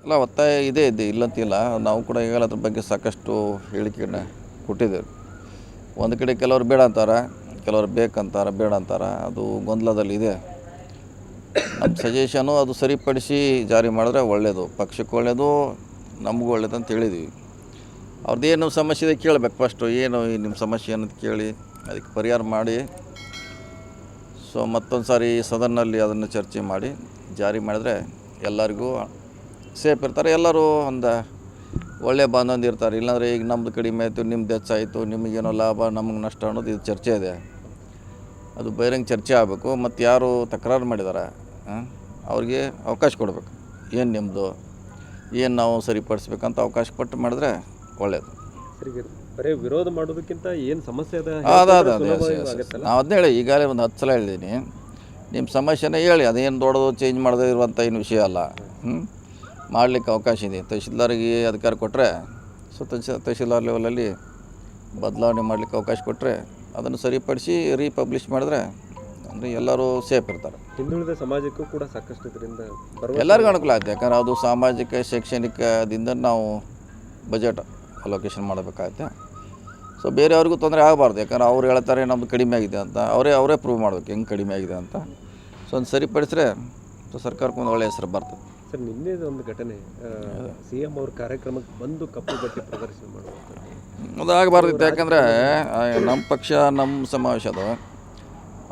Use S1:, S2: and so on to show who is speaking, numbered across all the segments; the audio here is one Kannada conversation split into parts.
S1: ಅಲ್ಲ ಒತ್ತಾಯ ಇದೆ ಇಲ್ಲಂತಿಲ್ಲ. ನಾವು ಕೂಡ ಈಗಾಗಲೇ ಅದ್ರ ಬಗ್ಗೆ ಸಾಕಷ್ಟು ಹೇಳಿಕೆಯನ್ನು ಕೊಟ್ಟಿದ್ದೇವೆ. ಒಂದು ಕಡೆ ಕೆಲವರು ಬೇಡ ಅಂತಾರೆ, ಕೆಲವರು ಬೇಕಂತಾರೆ, ಬೇಡ ಅಂತಾರೆ. ಅದು ಗೊಂದಲದಲ್ಲಿದೆ. ನಮ್ಮ ಸಜೆಷನು ಅದು ಸರಿಪಡಿಸಿ ಜಾರಿ ಮಾಡಿದ್ರೆ ಒಳ್ಳೆಯದು, ಪಕ್ಷಕ್ಕೆ ಒಳ್ಳೆಯದು, ನಮಗೂ ಒಳ್ಳೆಯದು ಅಂತ ಹೇಳಿದ್ದೀವಿ. ಅವ್ರದ್ದೇನು ಸಮಸ್ಯೆ ಇದೆ ಕೇಳಬೇಕು ಫಸ್ಟು. ಏನು ನಿಮ್ಮ ಸಮಸ್ಯೆ ಅನ್ನೋದು ಕೇಳಿ ಅದಕ್ಕೆ ಪರಿಹಾರ ಮಾಡಿ ಮತ್ತೊಂದು ಸಾರಿ ಸದನ್ನಲ್ಲಿ ಅದನ್ನು ಚರ್ಚೆ ಮಾಡಿ ಜಾರಿ ಮಾಡಿದ್ರೆ ಎಲ್ಲರಿಗೂ ಸೇಫ್ ಇರ್ತಾರೆ. ಎಲ್ಲರೂ ಒಂದು ಒಳ್ಳೆಯ ಬಾಂಧವ್ಯ ಇರ್ತಾರೆ. ಇಲ್ಲಾಂದರೆ ಈಗ ನಮ್ಮದು ಕಡಿಮೆ ಆಯಿತು, ನಿಮ್ದು ಹೆಚ್ಚಾಯಿತು, ನಿಮಗೇನೋ ಲಾಭ, ನಮಗೆ ನಷ್ಟ ಅನ್ನೋದು ಇದು ಚರ್ಚೆ ಇದೆ. ಅದು ಬಹಿರಂಗ ಚರ್ಚೆ ಆಗಬೇಕು. ಮತ್ತು ಯಾರು ತಕರಾರು ಮಾಡಿದ್ದಾರೆ ಅವ್ರಿಗೆ ಅವಕಾಶ ಕೊಡಬೇಕು. ಏನು ನಿಮ್ಮದು, ಏನು ನಾವು ಸರಿಪಡಿಸ್ಬೇಕಂತ ಅವಕಾಶ ಕೊಟ್ಟು ಮಾಡಿದ್ರೆ ಒಳ್ಳೆಯದು.
S2: ಬರೀ ವಿರೋಧ ಮಾಡೋದಕ್ಕಿಂತ ಏನು ಸಮಸ್ಯೆ ಇದೆ
S1: ನಾವು ಅದನ್ನ ಹೇಳಿ ಈಗಾಗಲೇ ಒಂದು 10 ಸಲ ಹೇಳಿದ್ದೀನಿ. ನಿಮ್ಮ ಸಮಸ್ಯೆನ ಹೇಳಿ, ಅದೇನು ದೊಡ್ಡದು ಚೇಂಜ್ ಮಾಡದೇ ಇರುವಂಥ ಏನು ವಿಷಯ ಅಲ್ಲ. ಮಾಡಲಿಕ್ಕೆ ಅವಕಾಶ ಇದೆ. ತಹಶೀಲ್ದಾರಿಗೆ ಅಧಿಕಾರ ಕೊಟ್ಟರೆ ತಹಶೀಲ್ದಾರ್ ಲೆವೆಲಲ್ಲಿ ಬದಲಾವಣೆ ಮಾಡಲಿಕ್ಕೆ ಅವಕಾಶ ಕೊಟ್ಟರೆ ಅದನ್ನು ಸರಿಪಡಿಸಿ ರೀಪಬ್ಲಿಷ್ ಮಾಡಿದ್ರೆ ಅಂದರೆ ಎಲ್ಲರೂ ಸೇಫ್ ಇರ್ತಾರೆ.
S2: ಹಿಂದುಳಿದ ಸಮಾಜಕ್ಕೂ ಕೂಡ ಸಾಕಷ್ಟು ಇದರಿಂದ
S1: ಎಲ್ಲರಿಗೂ ಅನುಕೂಲ ಆಗುತ್ತೆ. ಯಾಕಂದ್ರೆ ಅದು ಸಾಮಾಜಿಕ ಶೈಕ್ಷಣಿಕದಿಂದ ನಾವು ಬಜೆಟ್ ಅಲೋಕೇಶನ್ ಮಾಡಬೇಕಾಗುತ್ತೆ. ಬೇರೆಯವ್ರಿಗೂ ತೊಂದರೆ ಆಗಬಾರ್ದು. ಯಾಕಂದ್ರೆ ಅವ್ರು ಹೇಳ್ತಾರೆ ನಮ್ಮದು ಕಡಿಮೆ ಆಗಿದೆ ಅಂತ, ಅವರೇ ಪ್ರೂವ್ ಮಾಡಬೇಕು ಹೆಂಗೆ ಕಡಿಮೆ ಆಗಿದೆ ಅಂತ. ಒಂದು ಸರಿಪಡಿಸಿದ್ರೆ ಸರ್ಕಾರಕ್ಕೆ ಒಂದು ಒಳ್ಳೆಯ ಹೆಸರು ಬರ್ತದೆ.
S2: ಸರ್, ನಿನ್ನೆ ಒಂದು ಘಟನೆ, CM ಅವ್ರ ಕಾರ್ಯಕ್ರಮಕ್ಕೆ ಬಂದು ಕಪ್ಪು ಬಟ್ಟೆ ಪ್ರದರ್ಶನ ಮಾಡುವಂಥದ್ದು
S1: ಅದು ಆಗಬಾರ್ದಿತ್ತು. ಯಾಕಂದರೆ ನಮ್ಮ ಪಕ್ಷ, ನಮ್ಮ ಸಮಾವೇಶದು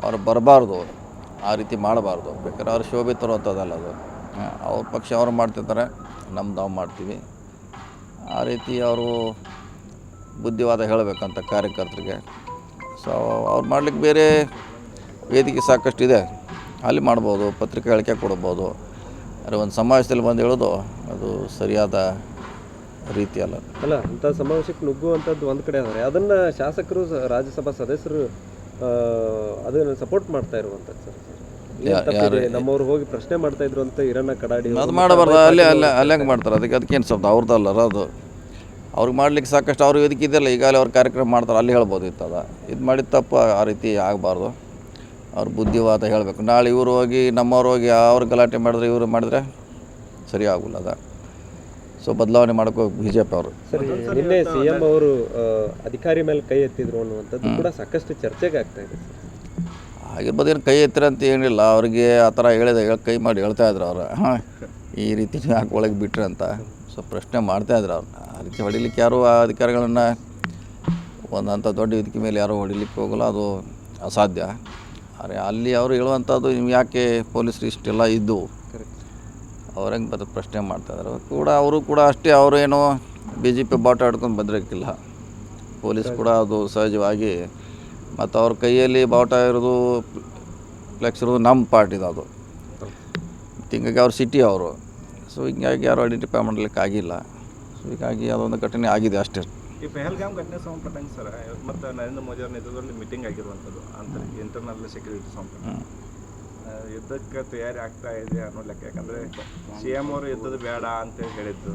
S1: ಅವ್ರು ಬರಬಾರ್ದು, ಆ ರೀತಿ ಮಾಡಬಾರ್ದು. ಬೇಕಾದ್ರೆ ಅವ್ರು ಶೋಭೆ ತರುವಂಥದ್ದಲ್ಲ ಅದು. ಅವ್ರ ಪಕ್ಷ ಅವ್ರು ಮಾಡ್ತಿರ್ತಾರೆ, ನಮ್ದು ನಾವು ಮಾಡ್ತೀವಿ. ಆ ರೀತಿ ಅವರು ಬುದ್ಧಿವಾದ ಹೇಳಬೇಕಂತ ಕಾರ್ಯಕರ್ತರಿಗೆ. ಅವ್ರು ಮಾಡ್ಲಿಕ್ಕೆ ಬೇರೆ ವೇದಿಕೆ ಸಾಕಷ್ಟು ಇದೆ, ಅಲ್ಲಿ ಮಾಡ್ಬೋದು, ಪತ್ರಿಕೆ ಹೇಳಿಕೆ ಕೊಡ್ಬೋದು. ಆದರೆ ಒಂದು ಸಮಾವೇಶದಲ್ಲಿ ಬಂದು ಹೇಳೋದು ಅದು ಸರಿಯಾದ ರೀತಿ ಅಲ್ಲ.
S2: ಅಂಥ ಸಮಾವೇಶಕ್ಕೆ ನುಗ್ಗುವಂಥದ್ದು ಒಂದು ಕಡೆ ಆದರೆ ಅದನ್ನು ಶಾಸಕರು, ರಾಜ್ಯಸಭಾ ಸದಸ್ಯರು ಅದನ್ನು ಸಪೋರ್ಟ್ ಮಾಡ್ತಾ ಇರುವಂಥದ್ದು. ಸರ್, ನಮ್ಮವ್ರು ಹೋಗಿ ಪ್ರಶ್ನೆ ಮಾಡ್ತಾ ಇದ್ರು ಅಂತ ಹಿರಣ್ಣ ಕಡಾಡಿ
S1: ಅದು ಮಾಡಬಾರ್ದು. ಅಲ್ಲಿ ಹೆಂಗೆ ಮಾಡ್ತಾರೆ? ಅದಕ್ಕೇನು ಸ್ವಲ್ಪ ಅವ್ರದ್ದಲ್ಲರ ಅದು. ಅವ್ರಿಗೆ ಮಾಡ್ಲಿಕ್ಕೆ ಸಾಕಷ್ಟು ಅವ್ರ ವೇದಿಕೆ ಇದೆಯಲ್ಲ, ಈಗಾಗಲೇ ಅವ್ರ ಕಾರ್ಯಕ್ರಮ ಮಾಡ್ತಾರೆ, ಅಲ್ಲಿ ಹೇಳ್ಬೋದು ಇತ್ತದ. ಇದು ಮಾಡಿದ ತಪ್ಪು ಆ ರೀತಿ ಆಗಬಾರ್ದು. ಅವ್ರು ಬುದ್ಧಿವಾದ ಹೇಳಬೇಕು. ನಾಳೆ ಇವರು ಹೋಗಿ ನಮ್ಮವ್ರು ಹೋಗಿ ಅವ್ರು ಗಲಾಟೆ ಮಾಡಿದ್ರೆ ಇವರು ಮಾಡಿದ್ರೆ ಸರಿ ಆಗೋಲ್ಲ ಅದ. ಬದಲಾವಣೆ ಮಾಡೋಕೆ BJP ಅವರು.
S2: ಸರಿ, ನಿನ್ನೆ CM ಅವರು ಅಧಿಕಾರಿ ಮೇಲೆ ಕೈ ಎತ್ತಿದ್ರು ಅನ್ನುವಂಥದ್ದು ಕೂಡ ಸಾಕಷ್ಟು ಚರ್ಚೆಗೆ ಆಗ್ತಾ ಇದೆ.
S1: ಆಗಿರ್ಬೋದು, ಏನು ಕೈ ಎತ್ತಿರ ಅಂತ ಏನಿಲ್ಲ. ಅವ್ರಿಗೆ ಆ ಥರ ಕೈ ಮಾಡಿ ಹೇಳ್ತಾಯಿದ್ರು ಅವರು, ಈ ರೀತಿ ಯಾಕೆ ಒಳಗೆ ಬಿಟ್ರಿ ಅಂತ ಪ್ರಶ್ನೆ ಮಾಡ್ತಾಯಿದ್ರು ಅವ್ರು. ಆ ರೀತಿ ಹೊಡಿಲಿಕ್ಕೆ ಯಾರು ಆ ಅಧಿಕಾರಿಗಳನ್ನು ಒಂದಂಥ ದೊಡ್ಡ ವೇದಿಕೆ ಮೇಲೆ ಯಾರೂ ಹೊಡಿಲಿಕ್ಕೆ ಹೋಗಲ್ಲ, ಅದು ಅಸಾಧ್ಯ. ಆದರೆ ಅಲ್ಲಿ ಅವರು ಹೇಳುವಂಥದ್ದು ನೀವು ಯಾಕೆ ಪೊಲೀಸರು ಇಷ್ಟೆಲ್ಲ ಇದ್ದು ಅವ್ರಂಗೆ ಬರೋದು ಪ್ರಶ್ನೆ ಮಾಡ್ತಾಯಿದ್ರು ಕೂಡ. ಅವರು ಕೂಡ ಅಷ್ಟೇ, ಅವರೇನು BJP ಬಾಟ ಆಡ್ಕೊಂಡು ಬಂದಿರೋಕ್ಕಿಲ್ಲ. ಪೊಲೀಸ್ ಕೂಡ ಅದು ಸಹಜವಾಗಿ, ಮತ್ತು ಅವ್ರ ಕೈಯಲ್ಲಿ ಬಾವುಟ ಇರೋದು, ಫ್ಲೆಕ್ಸ್ ಇರೋದು ನಮ್ಮ ಪಾರ್ಟಿದು ಅದು. ಹಿಂಗಾಗಿ ಅವ್ರು ಸಿಟಿ ಅವರು. ಹಿಂಗಾಗಿ ಯಾರು ಐಡೆಂಟಿಫೈ ಮಾಡಲಿಕ್ಕೆ ಆಗಿಲ್ಲ. ಹೀಗಾಗಿ ಅದೊಂದು ಘಟನೆ ಆಗಿದೆ ಅಷ್ಟೇ.
S3: ಈ ಪೆಹಲ್ಗಾಮ್ ಘಟನೆ ಸಂಬಂಧಪಟ್ಟಂಗೆ ಸರ್, ಮತ್ತು ನರೇಂದ್ರ ಮೋದಿ ಅವ್ರ ನೇತೃತ್ವದಲ್ಲಿ ಮೀಟಿಂಗ್ ಆಗಿರುವಂಥದ್ದು ಇಂಟರ್ನಲ್ ಸೆಕ್ಯೂರಿಟಿ ಸಂಬಂಧ ಯುದ್ಧಕ್ಕೆ ತಯಾರಿ ಆಗ್ತಾ ಇದೆ ಅನ್ನೋ ಲೆಕ್ಕ. ಯಾಕಂದರೆ CM ಅವರು ಯುದ್ಧದ ಬೇಡ ಅಂತೇಳಿ ಹೇಳಿದ್ದು,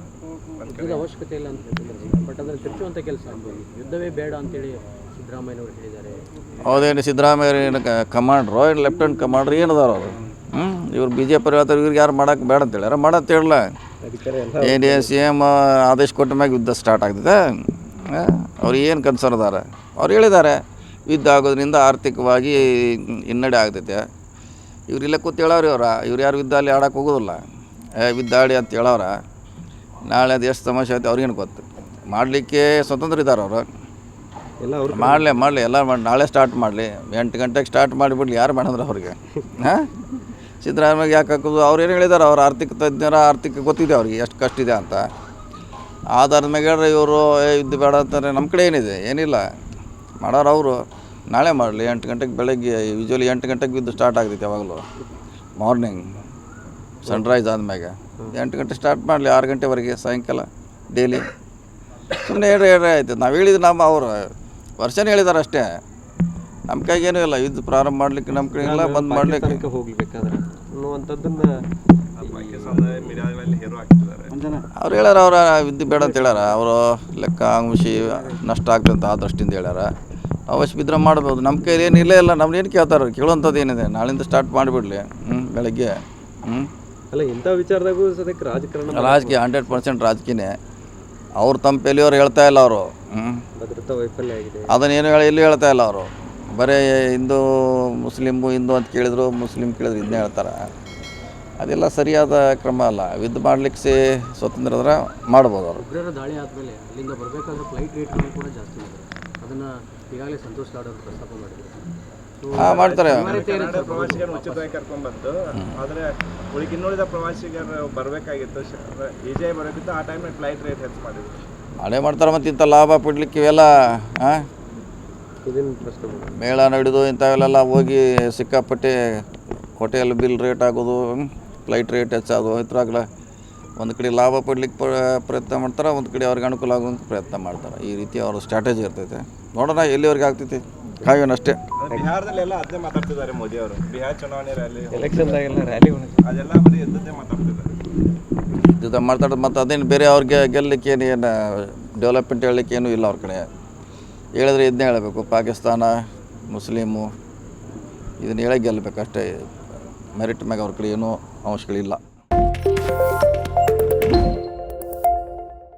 S4: ಯುದ್ಧದ ಅವಶ್ಯಕತೆ ಇಲ್ಲ ಅಂತ ಹೇಳಿದ್ರು. ಬಟ್ ಅದನ್ನು ತಿರುಚುವಂಥ ಕೆಲಸ ಆಗ್ಬೋದು. ಯುದ್ಧವೇ ಬೇಡ ಅಂತೇಳಿ ಸಿದ್ದರಾಮಯ್ಯನವರು ಹೇಳಿದ್ದಾರೆ.
S1: ಹೌದೇನು ಸಿದ್ದರಾಮಯ್ಯ ಕಮಾಂಡ್ರು, ಏನು ಲೆಫ್ಟಿನೆಂಟ್ ಕಮಾಂಡ್ರು ಏನದಾರ ಅವರು? ಇವ್ರು BJP ಹೇಳ್ತಾರೆ, ಇವ್ರಿಗೆ ಯಾರು ಮಾಡೋಕ್ಕೆ ಬೇಡ ಅಂತೇಳಿ ಯಾರು ಮಾಡಂತ ಹೇಳಲ್ಲ. ಏನು CM ಆದೇಶ ಕೊಟ್ಟ ಮ್ಯಾಗ ಯುದ್ಧ ಸ್ಟಾರ್ಟ್ ಆಗ್ತದೆ. ಅವ್ರು ಏನು ಕನ್ಸರ್ನ್ ಅದಾರ? ಅವ್ರು ಹೇಳಿದ್ದಾರೆ ಯುದ್ಧ ಆಗೋದ್ರಿಂದ ಆರ್ಥಿಕವಾಗಿ ಹಿನ್ನಡೆ ಆಗ್ತೈತೆ. ಇವ್ರಿಲ್ಲ ಕೂತು ಹೇಳೋರು ಇವ್ರು ಯಾರು ಯುದ್ಧ ಅಲ್ಲಿ ಆಡೋಕೆ ಹೋಗೋದಿಲ್ಲ. ಯುದ್ಧ ಆಡಿ ಅಂತ ಹೇಳೋರ. ನಾಳೆ ಅದು ಎಷ್ಟು ಸಮಸ್ಯೆ ಆಯ್ತು ಅವ್ರಿಗೇನು ಗೊತ್ತು. ಮಾಡಲಿಕ್ಕೆ ಸ್ವತಂತ್ರ ಇದ್ದಾರೆ ಅವರು. ಮಾಡಲಿ ಎಲ್ಲ ಮಾಡಿ, ನಾಳೆ ಸ್ಟಾರ್ಟ್ ಮಾಡಲಿ, 8 ಗಂಟೆಗೆ ಸ್ಟಾರ್ಟ್ ಮಾಡಿಬಿಡ್ಲಿ. ಯಾರು ಮಾಡಿದ್ರೆ ಅವ್ರಿಗೆ ಸಿದ್ದರಾಮಯ್ಯ ಯಾಕೆ ಹಾಕೋದು? ಅವ್ರು ಏನು ಹೇಳಿದ್ದಾರೆ, ಅವ್ರು ಆರ್ಥಿಕ ತಜ್ಞರ, ಆರ್ಥಿಕ ಗೊತ್ತಿದೆ ಅವ್ರಿಗೆ ಎಷ್ಟು ಕಷ್ಟ ಇದೆ ಅಂತ. ಆಧಾರದ ಮ್ಯಾಗ ಹೇಳ್ರೆ ಇವರು ಯುದ್ಧ ಬೇಡ ಅಂತಾರೆ. ನಮ್ಮ ಕಡೆ ಏನಿಲ್ಲ ಮಾಡೋರು ಅವರು. ನಾಳೆ ಮಾಡಲಿ 8 ಗಂಟೆಗೆ, ಬೆಳಗ್ಗೆ ಯೂಶ್ವಲಿ 8 ಗಂಟೆಗೆ ಯುದ್ಧ ಸ್ಟಾರ್ಟ್ ಆಗ್ತೈತೆ. ಯಾವಾಗಲೂ ಮಾರ್ನಿಂಗ್ ಸನ್ರೈಸ್ ಆದಮ್ಯಾಗ 8 ಗಂಟೆ ಸ್ಟಾರ್ಟ್ ಮಾಡಲಿ, 6 ಗಂಟೆವರೆಗೆ ಸಾಯಂಕಾಲ ಡೈಲಿ. ಸುಮ್ಮನೆ ಹೇಳ್ರೆ ಆಯ್ತು. ನಾವು ಹೇಳಿದ್ದು ಅವರು ವರ್ಷನೇ ಹೇಳಿದ್ದಾರೆ ಅಷ್ಟೇ. ನಮ್ಮ ಕೈಗೇನೂ ಇಲ್ಲ. ಯುದ್ಧ ಪ್ರಾರಂಭ ಮಾಡಲಿಕ್ಕೆ ನಮ್ಮ ಕಡೆ ಇಲ್ಲ, ಬಂದ್ ಮಾಡಲಿಕ್ಕೆ
S2: ಹೋಗ್ಬೇಕಾದ್ರೆ ಅನ್ನುವಂಥದ್ದನ್ನು
S3: ಮೀಡಿಯಾಗಳಲ್ಲಿ ಹೇರೋ ಆಗ್ತಿದ್ದಾರೆ.
S1: ಅವ್ರು ಹೇಳ್ಯಾರ, ಅವ್ರ ಯುದ್ಧ ಬೇಡ ಅಂತ ಹೇಳ್ಯಾರ. ಅವರು ಲೆಕ್ಕ ಅಂಶಿ ನಷ್ಟ ಆಗ್ತಂತ ಆ ದೃಷ್ಟಿಯಿಂದ ಹೇಳ್ಯಾರ. ಅವಶ್ಯ ಬಿದ್ದರೆ ಮಾಡ್ಬೋದು. ನಮ್ಮ ಕೈಲಿ ಏನಿಲ್ಲ. ನಮ್ದು ಏನು ಕೇಳ್ತಾರೆ? ಕೇಳುವಂಥದ್ದು ಏನಿದೆ? ನಾಳಿಂದ ಸ್ಟಾರ್ಟ್ ಮಾಡಿಬಿಡ್ಲಿ ಬೆಳಗ್ಗೆ.
S2: ಅಲ್ಲ ಇಂಥ ವಿಚಾರದಾಗೂ ಸದ್ಯಕ್ಕೆ ರಾಜಕಾರಣ
S1: ರಾಜಕೀಯ 100% ರಾಜಕೀಯನೇ. ಅವ್ರು ತಮ್ಮ ಪೆಲಿಯವ್ರು ಹೇಳ್ತಾ ಇಲ್ಲ ಅವರು.
S2: ಭದ್ರತಾ ವೈಫಲ್ಯ ಆಗಿದೆ.
S1: ಅದನ್ನೇನು ಎಲ್ಲಿ ಹೇಳ್ತಾ ಇಲ್ಲ ಅವರು. ಬರೀ ಹಿಂದೂ ಹಿಂದೂ ಅಂತ ಕೇಳಿದ್ರು, ಮುಸ್ಲಿಂ ಕೇಳಿದ್ರು ಇದನ್ನೇ ಹೇಳ್ತಾರೆ. ಅದೆಲ್ಲ ಸರಿಯಾದ ಕ್ರಮ ಅಲ್ಲ. ಯುದ್ಧ ಮಾಡಲಿಕ್ಕೆ ಸ್ವತಂತ್ರ ಇದ್ರೆ ಮಾಡ್ಬೋದು ಅವರು.
S4: ಉಗ್ರರ ದಾಳಿ ಆದಮೇಲೆ ಅಲ್ಲಿಂದ ಬರಬೇಕಾದ್ರೆ ಫ್ಲೈಟ್ ರೇಟ್ಗಳು ಕೂಡ ಜಾಸ್ತಿ ಮಾಡಿದ್ದಾರೆ. ಅದನ್ನು ಈಗಾಗಲೇ ಸಂತೋಷ್ ಲಾಡ್ ಅವರು ಪ್ರಸ್ತಾಪ ಮಾಡಿದ್ದಾರೆ.
S1: ಮಾಡ್ತಾರೆ.
S3: ಕನ್ನಡ ಪ್ರವಾಸಿಗರನ್ನು ಉಚಿತವಾಗಿ ಕರ್ಕೊಂಡ್ಬಂದು, ಆದರೆ ಇನ್ನುಳಿದ ಪ್ರವಾಸಿಗರು ಬರಬೇಕಾಗಿತ್ತು, ಈಜೆ ಬರಬೇಕಿತ್ತು. ಆ ಟೈಮಲ್ಲಿ ಫ್ಲೈಟ್ ರೇಟ್ ಹೆಚ್ಚು ಮಾಡಿದ್ರು.
S1: ಹಳೆ ಮಾಡ್ತಾರೆ. ಮತ್ತು ಇಂಥ ಲಾಭ ಪಡ್ಲಿಕ್ಕೆ ಇವೆಲ್ಲ
S2: ಇದನ್ನು ಪ್ರಶ್ನೆ ಮಾಡಿ
S1: ಮೇಳ ನಡೆದು ಇಂಥವೆಲ್ಲ ಹೋಗಿ ಸಿಕ್ಕಾಪಟ್ಟೆ ಹೋಟೆಲ್ ಬಿಲ್ ರೇಟ್ ಆಗೋದು, ಫ್ಲೈಟ್ ರೇಟ್ ಹೆಚ್ಚಾಗೋದು, ಇದ್ರಾಗಲ ಒಂದು ಕಡೆ ಲಾಭ ಪಡ್ಲಿಕ್ಕೆ ಪ್ರಯತ್ನ ಮಾಡ್ತಾರೆ, ಒಂದು ಕಡೆ ಅವ್ರಿಗೆ ಅನುಕೂಲ ಆಗೋಂಗೆ ಪ್ರಯತ್ನ ಮಾಡ್ತಾರೆ. ಈ ರೀತಿ ಅವ್ರ ಸ್ಟ್ರಾಟಜಿ ಇರ್ತೈತೆ. ನೋಡೋಣ ಎಲ್ಲಿವರೆಗೆ ಆಗ್ತೈತಿ, ಕಾಯೋಣಷ್ಟೇ.
S3: ಬಿಹಾರದಲ್ಲೆಲ್ಲ ಅದನ್ನೇ ಮಾತಾಡ್ತಿದ್ದಾರೆ ಮೋದಿ ಅವರು. ಬಿಹಾರ ಚುನಾವಣೆ ರ್ಯಾಲಿ,
S2: ಎಲೆಕ್ಷನ್ದಾಗೆಲ್ಲ ರ್ಯಾಲಿ
S3: ಅದೆಲ್ಲ ಬರೀ ಎದ್ದದ್ದೇ ಮಾತಾಡ್ತಿದ್ದಾರೆ.
S1: ಇದು ಮಾತಾಡೋದು. ಮತ್ತು ಅದೇನು ಬೇರೆ ಅವ್ರಿಗೆ ಗೆಲ್ಲಲಿಕ್ಕೆ ಏನು ಡೆವಲಪ್ಮೆಂಟ್ ಹೇಳಲಿಕ್ಕೆ ಏನೂ ಇಲ್ಲ ಅವ್ರ ಕಡೆ. ಹೇಳಿದ್ರೆ ಇದನ್ನೇ ಹೇಳಬೇಕು, ಪಾಕಿಸ್ತಾನ ಮುಸ್ಲಿಮು ಇದನ್ನ ಹೇಳೇ ಗೆಲ್ಲಬೇಕು ಅಷ್ಟೇ. ಮೆರಿಟ್ ಮ್ಯಾಗ ಅವ್ರ ಕಡೆ ಏನೂ ಅಂಶಗಳಿಲ್ಲ.